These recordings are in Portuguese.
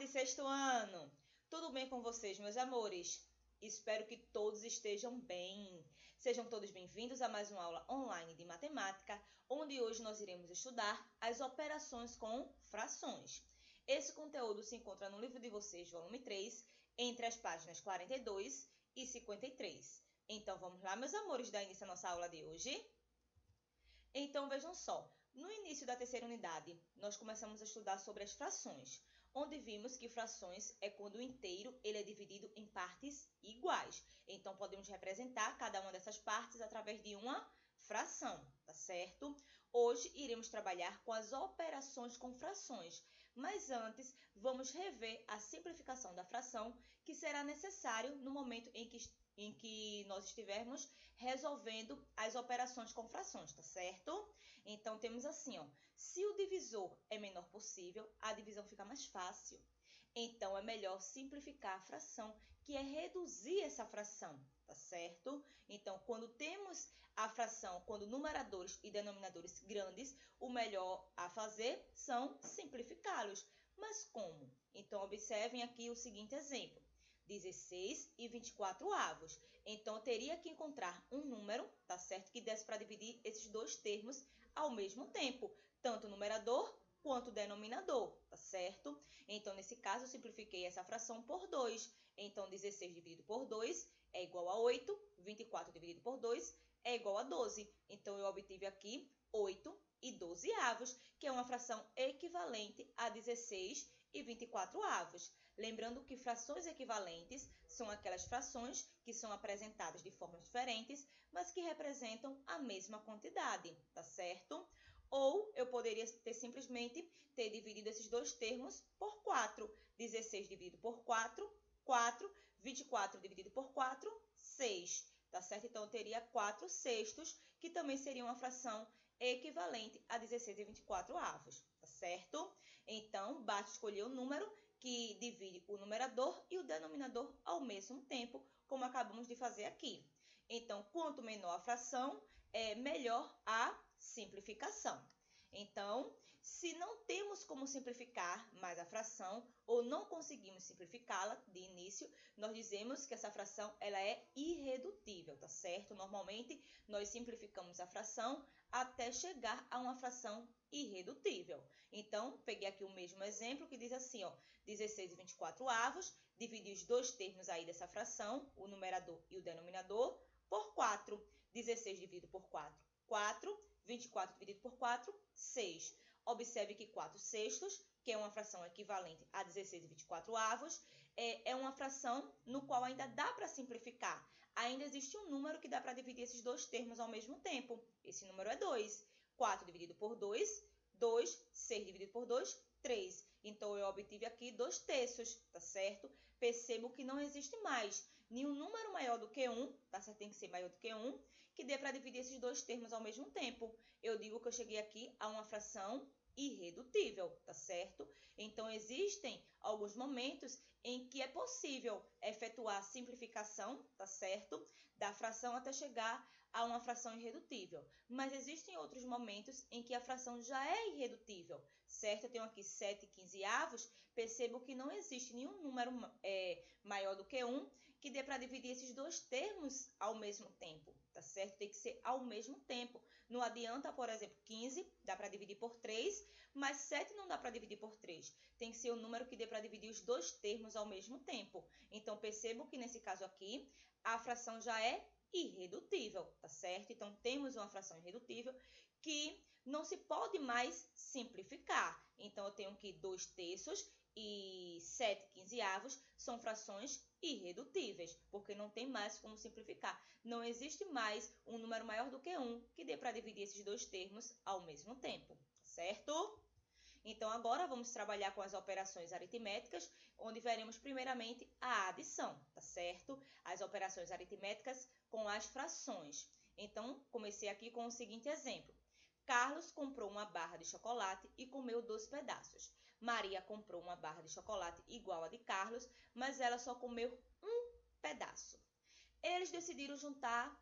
tarde, sexto ano! Tudo bem com vocês, meus amores? Espero que todos estejam bem. Sejam todos bem-vindos a mais uma aula online de matemática, onde hoje nós iremos estudar as operações com frações. Esse conteúdo se encontra no livro de vocês, volume 3, entre as páginas 42 e 53. Então, vamos lá, meus amores, dar início à nossa aula de hoje? Então, vejam só. No início da terceira unidade, nós começamos a estudar sobre as frações, onde vimos que frações é quando o inteiro ele é dividido em partes iguais. Então, podemos representar cada uma dessas partes através de uma fração, tá certo? Hoje iremos trabalhar com as operações com frações, mas antes vamos rever a simplificação da fração, que será necessário no momento em que nós estivermos resolvendo as operações com frações, tá certo? Então, temos assim, ó, se o divisor é menor possível, a divisão fica mais fácil. Então, é melhor simplificar a fração, que é reduzir essa fração, tá certo? Então, quando temos a fração, quando numeradores e denominadores grandes, o melhor a fazer são simplificá-los. Mas como? Então, observem aqui o seguinte exemplo. 16 e 24 avos. Então, eu teria que encontrar um número, tá certo? Que desse para dividir esses dois termos ao mesmo tempo, tanto o numerador quanto o denominador, tá certo? Então, nesse caso, eu simplifiquei essa fração por 2. Então, 16 dividido por 2 é igual a 8, 24 dividido por 2 é igual a 12. Então, eu obtive aqui 8 e 12 avos, que é uma fração equivalente a 16 e 24 avos. Lembrando que frações equivalentes são aquelas frações que são apresentadas de formas diferentes, mas que representam a mesma quantidade, tá certo? Ou eu poderia simplesmente ter dividido esses dois termos por 4. 16 dividido por 4, 4. 24 dividido por 4, 6. Tá certo? Então, eu teria 4 sextos, que também seria uma fração equivalente a 16 e 24 avos, tá certo? Então, basta escolher o número que divide o numerador e o denominador ao mesmo tempo, como acabamos de fazer aqui. Então, quanto menor a fração, melhor a simplificação. Então, se não temos como simplificar mais a fração ou não conseguimos simplificá-la de início, nós dizemos que essa fração ela é irredutível, tá certo? Normalmente, nós simplificamos a fração até chegar a uma fração irredutível. Então, peguei aqui o mesmo exemplo que diz assim, ó, 16 e 24 avos, dividi os dois termos aí dessa fração, o numerador e o denominador, por 4. 16 dividido por 4, 4. 24 dividido por 4, 6. Observe que 4 sextos, que é uma fração equivalente a 16 e 24 avos, é uma fração no qual ainda dá para simplificar. Ainda existe um número que dá para dividir esses dois termos ao mesmo tempo. Esse número é 2. 4 dividido por 2, 2. 6 dividido por 2, 3. Então, eu obtive aqui 2 terços, tá certo? Percebo que não existe mais nenhum número maior do que 1, tá certo? Tem que ser maior do que 1, que dê para dividir esses dois termos ao mesmo tempo. Eu digo que eu cheguei aqui a uma fração irredutível, tá certo? Então, existem alguns momentos em que é possível efetuar a simplificação, tá certo? Da fração até chegar a uma fração irredutível. Mas existem outros momentos em que a fração já é irredutível, certo? Eu tenho aqui 7 e 15 avos, percebo que não existe nenhum número maior do que 1 que dê para dividir esses dois termos ao mesmo tempo, tá certo? Tem que ser ao mesmo tempo. Não adianta, por exemplo, 15 dá para dividir por 3, mas 7 não dá para dividir por 3. Tem que ser o número que dê para dividir os dois termos ao mesmo tempo. Então, percebo que nesse caso aqui, a fração já é irredutível, tá certo? Então, temos uma fração irredutível que não se pode mais simplificar. Então, eu tenho que 2 terços e 7 quinzeavos são frações irredutíveis, porque não tem mais como simplificar. Não existe mais um número maior do que 1 que dê para dividir esses dois termos ao mesmo tempo, certo? Então, agora vamos trabalhar com as operações aritméticas, onde veremos primeiramente a adição, tá certo? As operações aritméticas com as frações. Então, comecei aqui com o seguinte exemplo. Carlos comprou uma barra de chocolate e comeu 12 pedaços. Maria comprou uma barra de chocolate igual a de Carlos, mas ela só comeu um pedaço. Eles decidiram juntar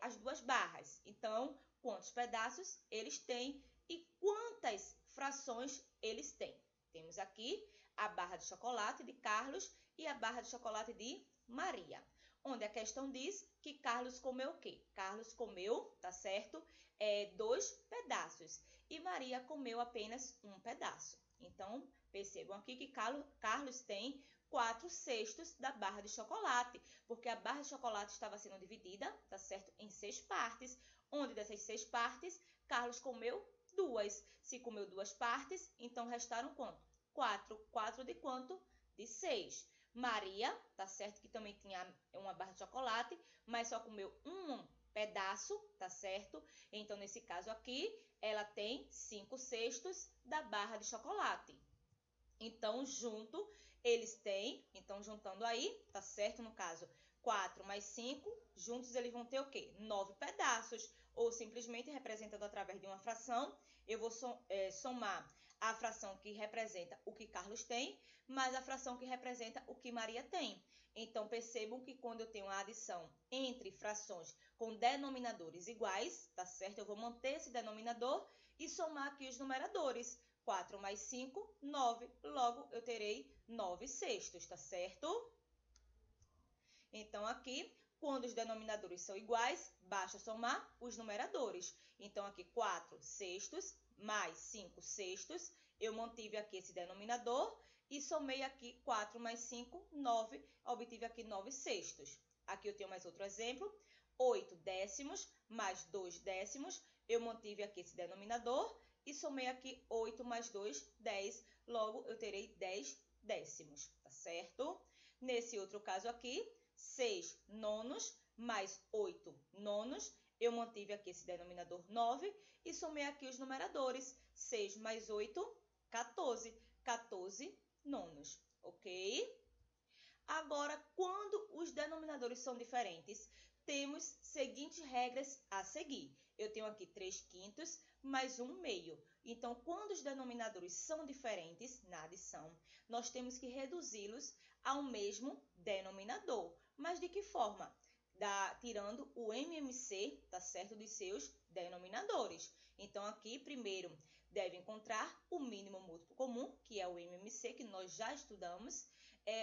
as duas barras. Então, quantos pedaços eles têm e quantas frações eles têm? Temos aqui a barra de chocolate de Carlos e a barra de chocolate de Maria. Onde a questão diz que Carlos comeu o quê? Carlos comeu, tá certo? 2 pedaços. E Maria comeu apenas um pedaço. Então, percebam aqui que Carlos tem 4/6 da barra de chocolate, porque a barra de chocolate estava sendo dividida, tá certo? Em 6 partes, onde dessas 6 partes, Carlos comeu 2. Se comeu 2 partes, então restaram quanto? 4. 4 de quanto? De 6. Maria, tá certo que também tinha uma barra de chocolate, mas só comeu um pedaço, tá certo? Então, nesse caso aqui, ela tem 5/6 da barra de chocolate. Então, eles têm, então juntando aí, tá certo? No caso, 4 mais 5, juntos eles vão ter o quê? 9 pedaços, ou simplesmente representando através de uma fração, eu vou somar a fração que representa o que Carlos tem, mais a fração que representa o que Maria tem. Então, percebam que quando eu tenho a adição entre frações com denominadores iguais, tá certo? Eu vou manter esse denominador e somar aqui os numeradores. 4 mais 5, 9. Logo, eu terei 9/6, tá certo? Então, aqui, quando os denominadores são iguais, basta somar os numeradores. Então, aqui, 4/6 mais 5/6. Eu mantive aqui esse denominador e somei aqui 4 mais 5, 9. Obtive aqui 9/6. Aqui eu tenho mais outro exemplo. 8 décimos mais 2 décimos. Eu mantive aqui esse denominador e somei aqui 8 mais 2, 10. Logo, eu terei 10 décimos, tá certo? Nesse outro caso aqui, 6 nonos mais 8 nonos. Eu mantive aqui esse denominador 9 e somei aqui os numeradores. 6 mais 8, 14. 14 nonos, ok? Agora, quando os denominadores são diferentes, temos seguintes regras a seguir. Eu tenho aqui 3/5 mais 1/2. Então, quando os denominadores são diferentes na adição, nós temos que reduzi-los ao mesmo denominador. Mas de que forma? Tirando o MMC, tá certo, dos seus denominadores. Então, aqui, primeiro, deve encontrar o mínimo múltiplo comum, que é o MMC, que nós já estudamos,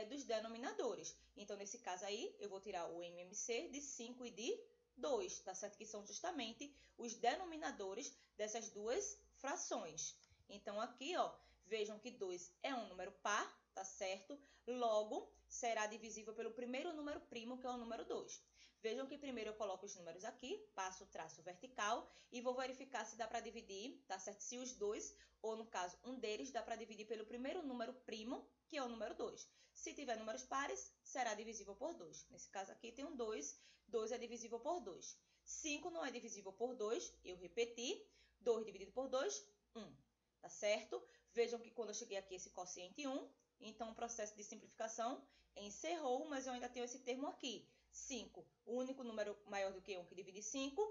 dos denominadores. Então, nesse caso aí, eu vou tirar o MMC de 5 e de 2, tá certo? Que são justamente os denominadores dessas duas frações. Então, aqui, ó, vejam que 2 é um número par, tá certo? Logo, será divisível pelo primeiro número primo, que é o número 2. Vejam que primeiro eu coloco os números aqui, passo o traço vertical e vou verificar se dá para dividir, tá certo? Se os dois, ou no caso, um deles, dá para dividir pelo primeiro número primo, que é o número 2. Se tiver números pares, será divisível por 2. Nesse caso aqui tem um 2, 2 é divisível por 2. 5 não é divisível por 2, eu repeti, 2 dividido por 2, 1, tá certo? Vejam que quando eu cheguei aqui esse quociente 1, então o processo de simplificação encerrou, mas eu ainda tenho esse termo aqui, 5. O único número maior do que 1 que divide 5,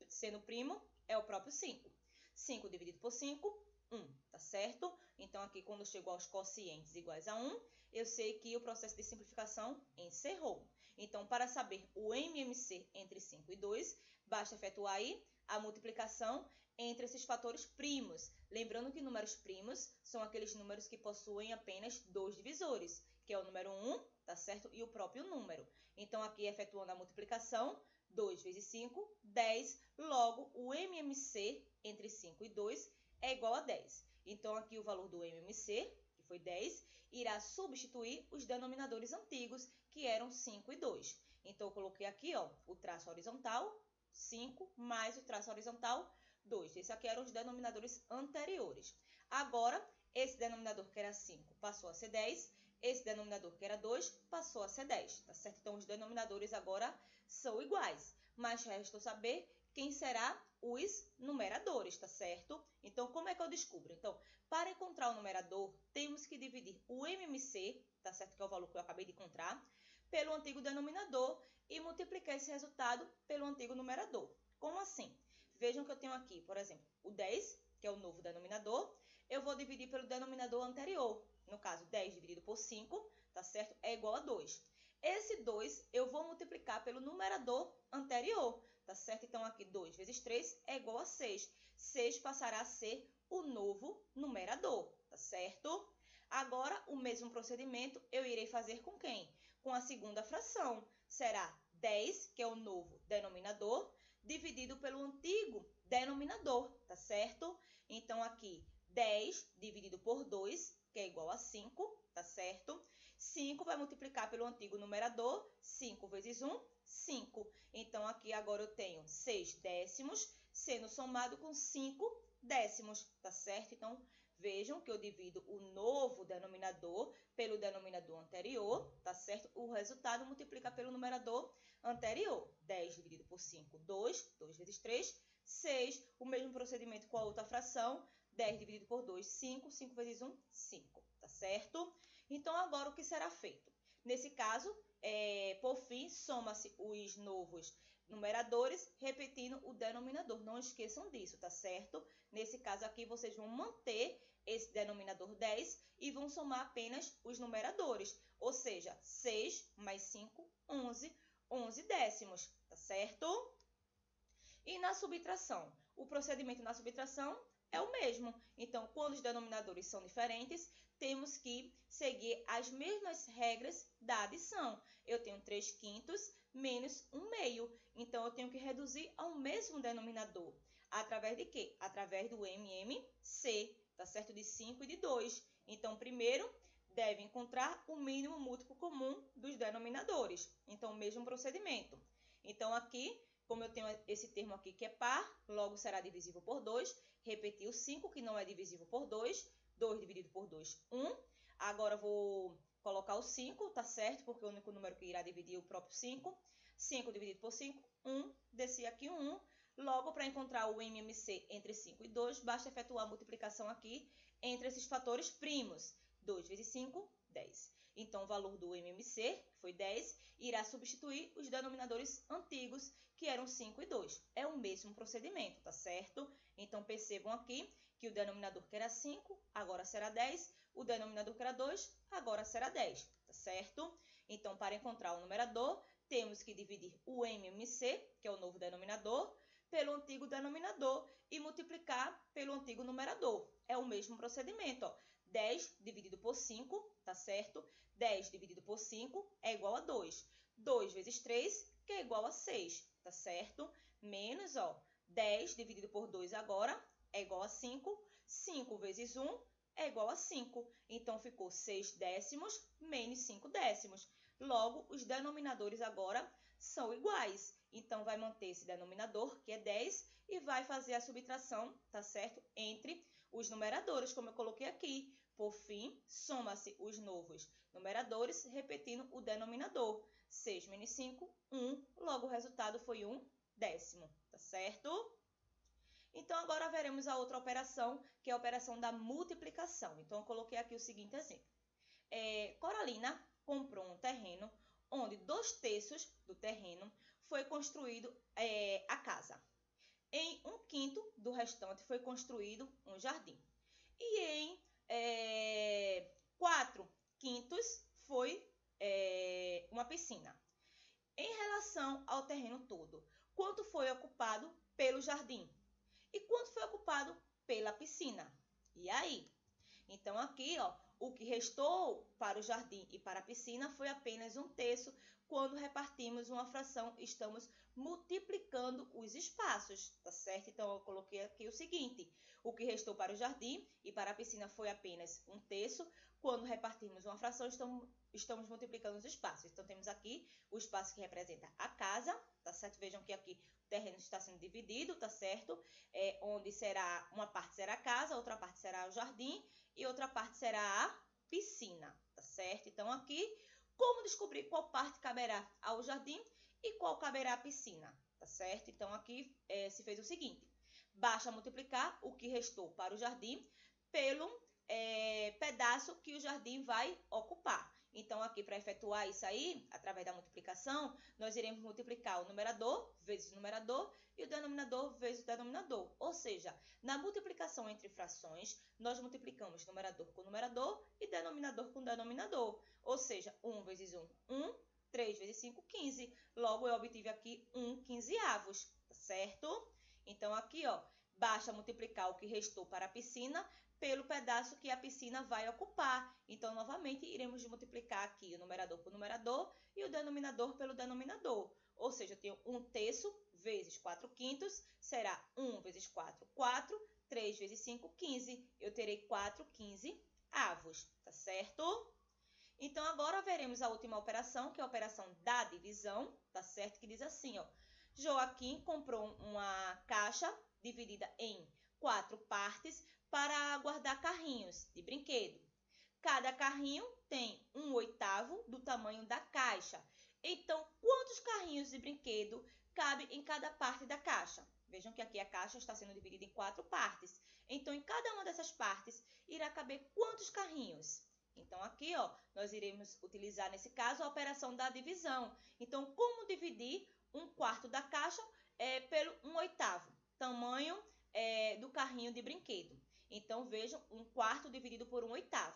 sendo primo, é o próprio 5. 5 dividido por 5, 1, tá certo? Então, aqui, quando chegou aos quocientes iguais a 1, eu sei que o processo de simplificação encerrou. Então, para saber o MMC entre 5 e 2, basta efetuar aí a multiplicação entre esses fatores primos. Lembrando que números primos são aqueles números que possuem apenas 2 divisores, que é o número 1, tá certo? E o próprio número. Então, aqui, efetuando a multiplicação, 2 vezes 5, 10. Logo, o MMC entre 5 e 2 é igual a 10. Então, aqui o valor do MMC, que foi 10, irá substituir os denominadores antigos, que eram 5 e 2. Então, eu coloquei aqui, ó, o traço horizontal, 5, mais o traço horizontal, 2. Esses aqui eram os denominadores anteriores. Agora, esse denominador que era 5 passou a ser 10, esse denominador que era 2 passou a ser 10, tá certo? Então, os denominadores agora são iguais, mas resta saber quem será os numeradores, tá certo? Então, como é que eu descubro? Então, para encontrar o numerador, temos que dividir o MMC, tá certo? Que é o valor que eu acabei de encontrar, pelo antigo denominador e multiplicar esse resultado pelo antigo numerador. Como assim? Vejam que eu tenho aqui, por exemplo, o 10, que é o novo denominador, eu vou dividir pelo denominador anterior. No caso, 10 dividido por 5, tá certo? É igual a 2. Esse 2 eu vou multiplicar pelo numerador anterior, tá certo? Então, aqui 2 vezes 3 é igual a 6. 6 passará a ser o novo numerador, tá certo? Agora, o mesmo procedimento eu irei fazer com quem? Com a segunda fração. Será 10, que é o novo denominador, dividido pelo antigo denominador, tá certo? Então, aqui, 10 dividido por 2, que é igual a 5, tá certo? 5 vai multiplicar pelo antigo numerador, 5 vezes 1, 5. Então, aqui agora eu tenho 6 décimos sendo somado com 5 décimos, tá certo? Então, vejam que eu divido o novo denominador pelo denominador anterior, tá certo? O resultado multiplica pelo numerador anterior. 10 dividido por 5, 2. 2 vezes 3, 6. O mesmo procedimento com a outra fração. 10 dividido por 2, 5. 5 vezes 1, 5, tá certo? Então, agora o que será feito? Nesse caso, por fim, soma-se os novos numeradores, repetindo o denominador. Não esqueçam disso, tá certo? Nesse caso aqui, vocês vão manter esse denominador 10 e vão somar apenas os numeradores. Ou seja, 6 mais 5, 11. 11 décimos, tá certo? E na subtração? O procedimento na subtração é o mesmo. Então, quando os denominadores são diferentes, temos que seguir as mesmas regras da adição. Eu tenho 3 quintos menos 1 meio. Então, eu tenho que reduzir ao mesmo denominador. Através de quê? Através do MMC, tá certo? De 5 e de 2. Então, primeiro, deve encontrar o mínimo múltiplo comum dos denominadores. Então, o mesmo procedimento. Então, aqui, como eu tenho esse termo aqui que é par, logo será divisível por 2. Repetir o 5, que não é divisível por 2. 2 dividido por 2, 1. Agora, vou colocar o 5, tá certo? Porque o único número que irá dividir é o próprio 5. 5 dividido por 5, 1. Desci aqui um 1. Logo, para encontrar o MMC entre 5 e 2, basta efetuar a multiplicação aqui entre esses fatores primos. 2 vezes 5, 10. Então, o valor do MMC, que foi 10, irá substituir os denominadores antigos, que eram 5 e 2. É o mesmo procedimento, tá certo? Então, percebam aqui que o denominador que era 5, agora será 10. O denominador que era 2, agora será 10, tá certo? Então, para encontrar o numerador, temos que dividir o MMC, que é o novo denominador, pelo antigo denominador e multiplicar pelo antigo numerador. É o mesmo procedimento, ó. 10 dividido por 5, tá certo? 10 dividido por 5 é igual a 2. 2 vezes 3, que é igual a 6, tá certo? Menos, ó, 10 dividido por 2 agora é igual a 5. 5 vezes 1 é igual a 5. Então, ficou 6 décimos menos 5 décimos. Logo, os denominadores agora são iguais. Então, vai manter esse denominador, que é 10, e vai fazer a subtração, tá certo? Entre os numeradores, como eu coloquei aqui. Por fim, soma-se os novos numeradores, repetindo o denominador. 6 menos 5, 1. Logo, o resultado foi 1 décimo, tá certo? Então, agora veremos a outra operação, que é a operação da multiplicação. Então, eu coloquei aqui o seguinte exemplo. Coralina comprou um terreno onde 2/3 do terreno foi construído a casa. Em 1/5 do restante foi construído um jardim. E em 4/5 foi uma piscina. Em relação ao terreno todo, quanto foi ocupado pelo jardim? E quanto foi ocupado pela piscina? E aí? Então, aqui, ó, o que restou para o jardim e para a piscina foi apenas 1/3. Quando repartimos uma fração, estamos multiplicando os espaços, tá certo? Então, eu coloquei aqui o seguinte: o que restou para o jardim e para a piscina foi apenas 1/3. Quando repartimos uma fração, estamos multiplicando os espaços. Então, temos aqui o espaço que representa a casa, tá certo? Vejam que aqui o terreno está sendo dividido, tá certo? Onde será, uma parte será a casa, outra parte será o jardim e outra parte será a piscina, tá certo? Então, aqui, como descobrir qual parte caberá ao jardim e qual caberá à piscina, tá certo? Então, aqui se fez o seguinte: basta multiplicar o que restou para o jardim pelo pedaço que o jardim vai ocupar. Então, aqui, para efetuar isso aí, através da multiplicação, nós iremos multiplicar o numerador vezes o numerador e o denominador vezes o denominador. Ou seja, na multiplicação entre frações, nós multiplicamos numerador com numerador e denominador com denominador. Ou seja, 1 vezes 1, 1. 3 vezes 5, 15. Logo, eu obtive aqui 1/15, tá certo? Então, aqui, ó, basta multiplicar o que restou para a piscina pelo pedaço que a piscina vai ocupar. Então, novamente, iremos multiplicar aqui o numerador por numerador e o denominador pelo denominador. Ou seja, eu tenho 1/3 vezes 4/5 será 1 vezes 4, 4. 3 vezes 5, 15. Eu terei 4/15, tá certo? Então, agora veremos a última operação, que é a operação da divisão, tá certo? Que diz assim, ó. Joaquim comprou uma caixa dividida em 4 partes para guardar carrinhos de brinquedo. Cada carrinho tem 1/8 do tamanho da caixa. Então, quantos carrinhos de brinquedo cabem em cada parte da caixa? Vejam que aqui a caixa está sendo dividida em 4 partes. Então, em cada uma dessas partes, irá caber quantos carrinhos? Então, aqui, ó, nós iremos utilizar, nesse caso, a operação da divisão. Então, como dividir 1/4 da caixa pelo 1/8? Tamanho do carrinho de brinquedo. Então, vejam, 1/4 dividido por 1/8.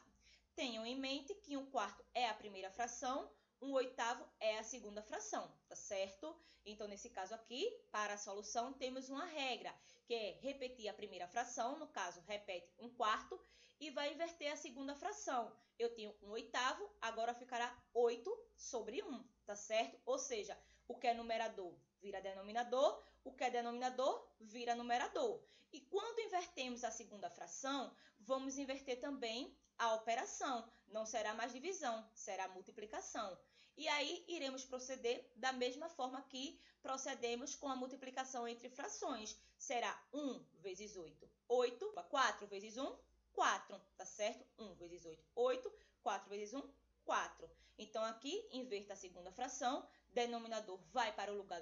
Tenham em mente que 1/4 é a primeira fração, 1/8 é a segunda fração, tá certo? Então, nesse caso aqui, para a solução, temos uma regra, que é repetir a primeira fração, no caso, repete 1/4, e vai inverter a segunda fração. Eu tenho 1/8, agora ficará 8/1, tá certo? Ou seja, o que é numerador vira denominador, o que é denominador vira numerador. E quando invertemos a segunda fração, vamos inverter também a operação. Não será mais divisão, será multiplicação. E aí, iremos proceder da mesma forma que procedemos com a multiplicação entre frações. Será 1 vezes 8, 8. 4 vezes 1, 4, tá certo? 1 vezes 8, 8. 4 vezes 1, 4. Então, aqui, inverta a segunda fração. Denominador vai para o lugar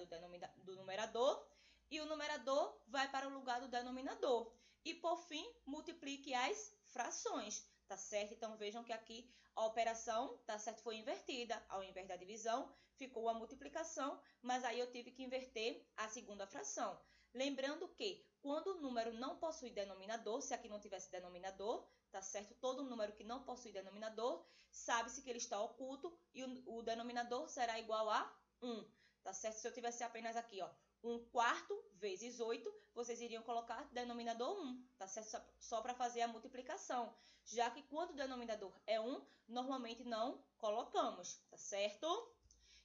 do numerador e o numerador vai para o lugar do denominador. E, por fim, multiplique as frações, tá certo? Então, vejam que aqui a operação, tá certo, foi invertida. Ao invés da divisão, ficou a multiplicação, mas aí eu tive que inverter a segunda fração. Lembrando que, quando o número não possui denominador, se aqui não tivesse denominador, tá certo? Todo número que não possui denominador, sabe-se que ele está oculto e o denominador será igual a 1, tá certo? Se eu tivesse apenas aqui, ó, 1/4 vezes 8, vocês iriam colocar denominador 1, tá certo? Só para fazer a multiplicação, já que quando o denominador é 1, normalmente não colocamos, tá certo?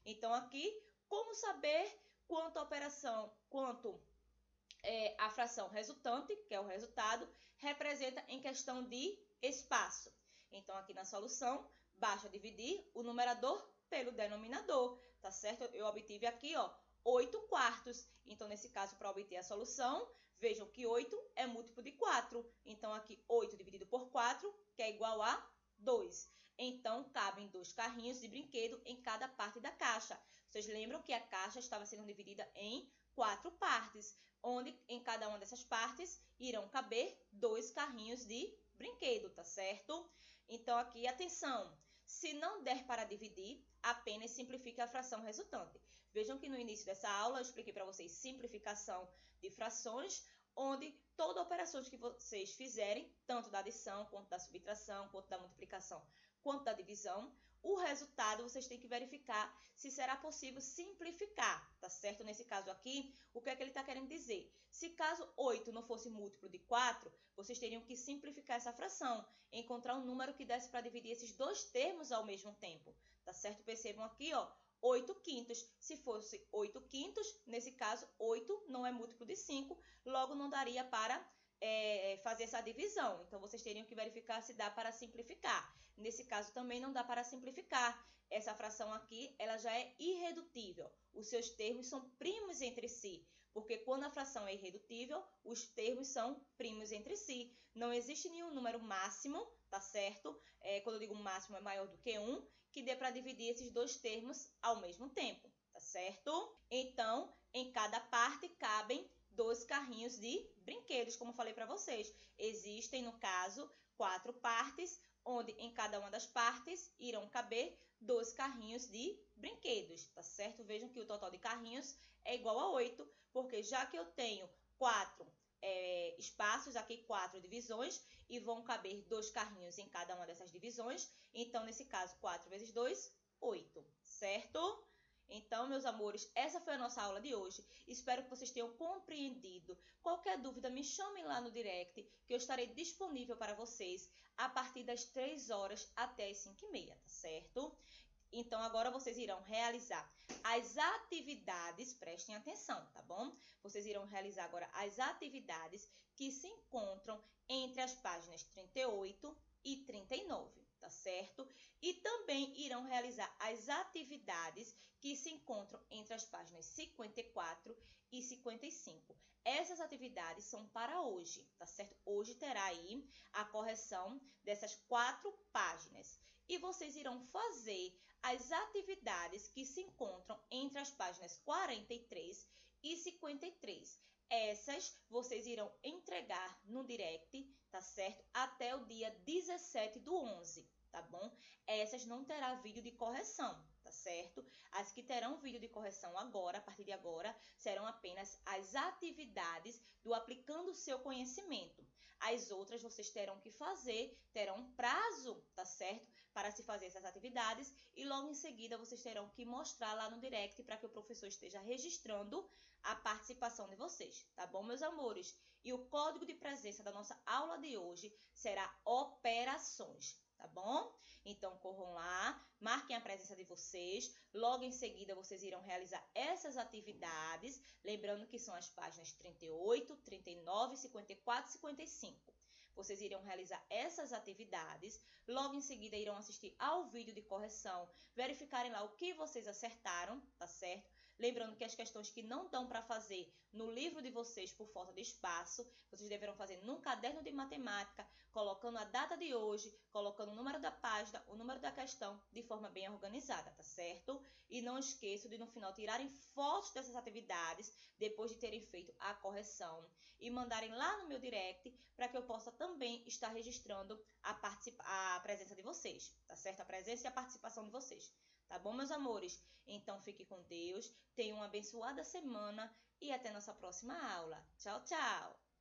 Então, aqui, como saber quanto a operação, a fração resultante, que é o resultado, representa em questão de espaço? Então, aqui na solução, basta dividir o numerador pelo denominador, tá certo? Eu obtive aqui, ó, 8/4. Então, nesse caso, para obter a solução, vejam que 8 é múltiplo de 4. Então, aqui, 8 dividido por 4, que é igual a 2. Então, cabem 2 carrinhos de brinquedo em cada parte da caixa. Vocês lembram que a caixa estava sendo dividida em 4 partes, onde em cada uma dessas partes irão caber 2 carrinhos de brinquedo, tá certo? Então, aqui, atenção, se não der para dividir, apenas simplifique a fração resultante. Vejam que no início dessa aula eu expliquei para vocês simplificação de frações, onde todas as operações que vocês fizerem, tanto da adição, quanto da subtração, quanto da multiplicação, quanto da divisão, o resultado vocês têm que verificar se será possível simplificar, tá certo? Nesse caso aqui, o que é que ele está querendo dizer? Se caso 8 não fosse múltiplo de 4, vocês teriam que simplificar essa fração, encontrar um número que desse para dividir esses dois termos ao mesmo tempo, tá certo? Percebam aqui, ó, 8/5. Se fosse 8/5, nesse caso, 8 não é múltiplo de 5, logo não daria para fazer essa divisão. Então, vocês teriam que verificar se dá para simplificar. Nesse caso, também não dá para simplificar. Essa fração aqui, ela já é irredutível. Os seus termos são primos entre si, porque quando a fração é irredutível, os termos são primos entre si. Não existe nenhum número máximo, tá certo? Quando eu digo máximo, é maior do que 1, que dê para dividir esses dois termos ao mesmo tempo, tá certo? Então, em cada parte cabem 2 carrinhos de brinquedos, como eu falei para vocês. Existem, no caso, 4 partes, onde em cada uma das partes irão caber 2 carrinhos de brinquedos, tá certo? Vejam que o total de carrinhos é igual a 8, porque já que eu tenho 4 espaços, aqui 4 divisões, e vão caber 2 carrinhos em cada uma dessas divisões, então, nesse caso, 4 vezes 2, 8, certo? Então, meus amores, essa foi a nossa aula de hoje. Espero que vocês tenham compreendido. Qualquer dúvida, me chamem lá no direct, que eu estarei disponível para vocês a partir das 3 horas até as 5h30, tá certo? Então, agora vocês irão realizar as atividades, prestem atenção, tá bom? Vocês irão realizar agora as atividades que se encontram entre as páginas 38 e 39, tá certo? E também irão realizar as atividades que se encontram entre as páginas 54 e 55. Essas atividades são para hoje, tá certo? Hoje terá aí a correção dessas 4 páginas. E vocês irão fazer as atividades que se encontram entre as páginas 43 e 53. Essas vocês irão entregar no direct, tá certo? Até o dia 17/11, tá bom? Essas não terá vídeo de correção, tá certo? As que terão vídeo de correção agora, a partir de agora, serão apenas as atividades do Aplicando o Seu Conhecimento. As outras vocês terão que fazer, terão um prazo, tá certo? Para se fazer essas atividades e logo em seguida vocês terão que mostrar lá no direct para que o professor esteja registrando a participação de vocês, tá bom, meus amores? E o código de presença da nossa aula de hoje será operações, tá bom? Então, corram lá, marquem a presença de vocês, logo em seguida vocês irão realizar essas atividades, lembrando que são as páginas 38, 39, 54 e 55. Vocês irão realizar essas atividades, logo em seguida irão assistir ao vídeo de correção, verificarem lá o que vocês acertaram, tá certo? Lembrando que as questões que não dão para fazer no livro de vocês por falta de espaço, vocês deverão fazer num caderno de matemática, colocando a data de hoje, colocando o número da página, o número da questão, de forma bem organizada, tá certo? E não esqueçam de no final tirarem fotos dessas atividades, depois de terem feito a correção, e mandarem lá no meu direct, para que eu possa também estar registrando a presença de vocês, tá certo? A presença e a participação de vocês. Tá bom, meus amores? Então, fique com Deus, tenham uma abençoada semana e até nossa próxima aula. Tchau, tchau!